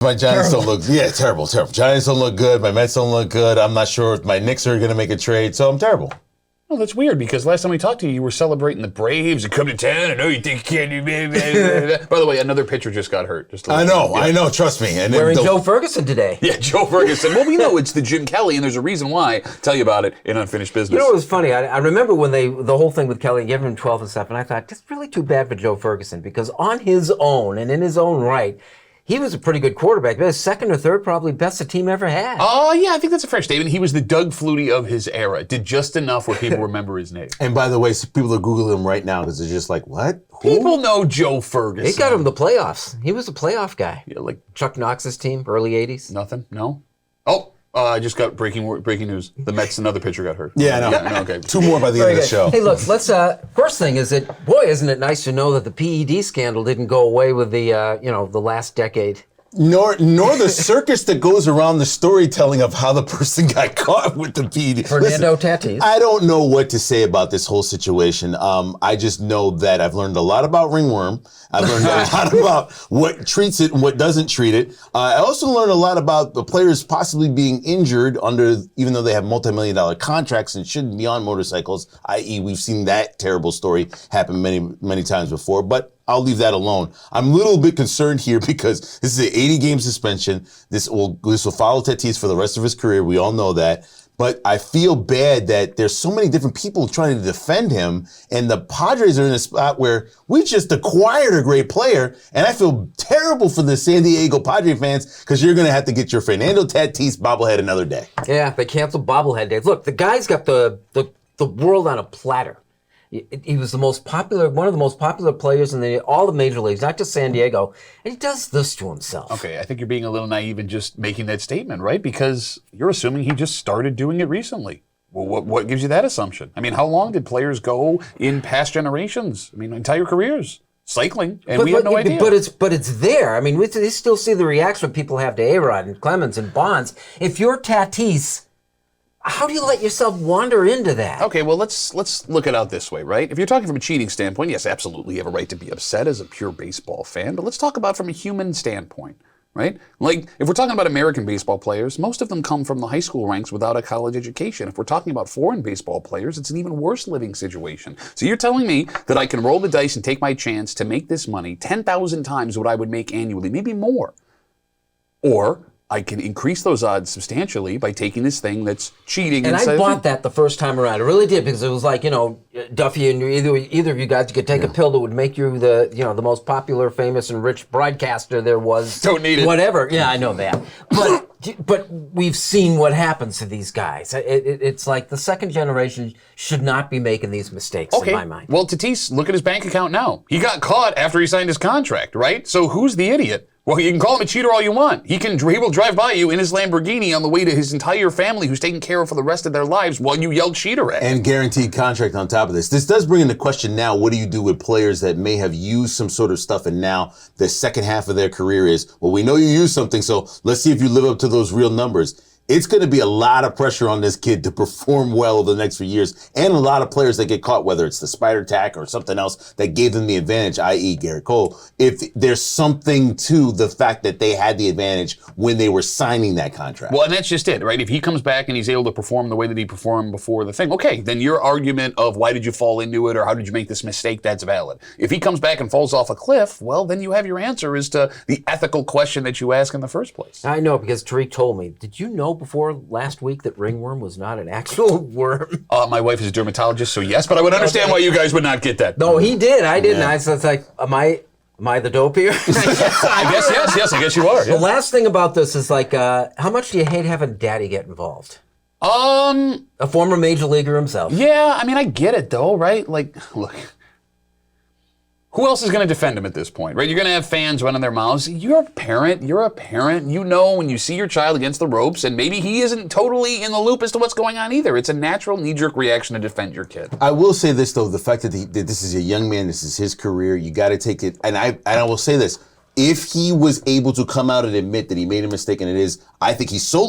My Giants don't look, terrible. Giants don't look good. My Mets don't look good. I'm not sure if my Knicks are going to make a trade, so I'm terrible. Well, that's weird because last time we talked to you, you were celebrating the Braves. You come to town. I know you think you can't do. By the way, another pitcher just got hurt. I know. Trust me. And wearing Joe Ferguson today. Yeah, Joe Ferguson. Well, we know it's the Jim Kelly, and there's a reason why. Tell you about it in Unfinished Business. You know what was funny? I remember when the whole thing with Kelly gave him 12 and stuff, and I thought, that's really too bad for Joe Ferguson because on his own and in his own right, he was a pretty good quarterback. But his second or third, probably best the team ever had. Oh, yeah, I think that's a fair statement. He was the Doug Flutie of his era. Did just enough where people remember his name. And by the way, people are Googling him right now because they're just like, what? Who? People know Joe Ferguson. They got him the playoffs. He was a playoff guy. Yeah, like Chuck Knox's team, early 80s. Nothing? No? Oh, I just got breaking news. The Mets, another pitcher got hurt. Yeah, I know. No, okay. 2 more by the end of the show. Hey, look, let's, first thing is that, boy, isn't it nice to know that the PED scandal didn't go away with the, the last decade. Nor the circus that goes around the storytelling of how the person got caught with the PD. Fernando Tatis. I don't know what to say about this whole situation. I just know that I've learned a lot about ringworm. I've learned a lot about what treats it and what doesn't treat it. I also learned a lot about the players possibly being injured even though they have multi-million-dollar contracts and shouldn't be on motorcycles, i.e. we've seen that terrible story happen many, many times before. But I'll leave that alone. I'm a little bit concerned here because this is an 80-game suspension. This will follow Tatis for the rest of his career. We all know that. But I feel bad that there's so many different people trying to defend him, and the Padres are in a spot where we just acquired a great player, and I feel terrible for the San Diego Padre fans because you're going to have to get your Fernando Tatis bobblehead another day. Yeah, they canceled bobblehead days. Look, the guy's got the world on a platter. He was one of the most popular players in all the major leagues, not just San Diego, and he does this to himself. Okay, I think you're being a little naive in just making that statement, right? Because you're assuming he just started doing it recently. Well, what gives you that assumption? I mean, how long did players go in past generations? I mean, entire careers. Cycling, and we have no idea. But it's there. I mean, we still see the reaction people have to A-Roid and Clemens and Bonds. If you're Tatis, how do you let yourself wander into that? Okay, well, let's look it out this way, right? If you're talking from a cheating standpoint, yes, absolutely, you have a right to be upset as a pure baseball fan, but let's talk about from a human standpoint, right? Like, if we're talking about American baseball players, most of them come from the high school ranks without a college education. If we're talking about foreign baseball players, it's an even worse living situation. So you're telling me that I can roll the dice and take my chance to make this money 10,000 times what I would make annually, maybe more, or I can increase those odds substantially by taking this thing that's cheating. And I bought that the first time around. I really did, because it was like, Duffy and either of you guys could take a pill that would make you the most popular, famous, and rich broadcaster there was. Don't need it. Whatever. Yeah, I know that. But we've seen what happens to these guys. It's like the second generation should not be making these mistakes, in my mind. Well, Tatis, look at his bank account now. He got caught after he signed his contract, right? So who's the idiot? Well, you can call him a cheater all you want. He will drive by you in his Lamborghini on the way to his entire family who's taken care of for the rest of their lives while you yell cheater at him. And guaranteed contract on top of this. This does bring into question now, what do you do with players that may have used some sort of stuff and now the second half of their career is, well, we know you used something, so let's see if you live up to those real numbers. It's going to be a lot of pressure on this kid to perform well over the next few years, and a lot of players that get caught, whether it's the spider tack or something else that gave them the advantage, i.e. Garrett Cole, if there's something to the fact that they had the advantage when they were signing that contract. Well, and that's just it, right? If he comes back and he's able to perform the way that he performed before the thing, okay, then your argument of why did you fall into it or how did you make this mistake, that's valid. If he comes back and falls off a cliff, well, then you have your answer as to the ethical question that you ask in the first place. I know, because Tariq told me, did you know before last week that ringworm was not an actual worm? My wife is a dermatologist, so yes, but I would understand why you guys would not get that. No, he did. I didn't. Yeah. So it's like, am I the dope here? I guess yes. I guess you are. Yeah. The last thing about this is like, how much do you hate having Daddy get involved? A former major leaguer himself. Yeah, I mean, I get it though, right? Like, look. Who else is going to defend him at this point, right? You're going to have fans running their mouths. You're a parent. You know when you see your child against the ropes, and maybe he isn't totally in the loop as to what's going on either. It's a natural knee-jerk reaction to defend your kid. I will say this, though, the fact that this is a young man, this is his career, you got to take it, and I will say this, if he was able to come out and admit that he made a mistake, and I think he's so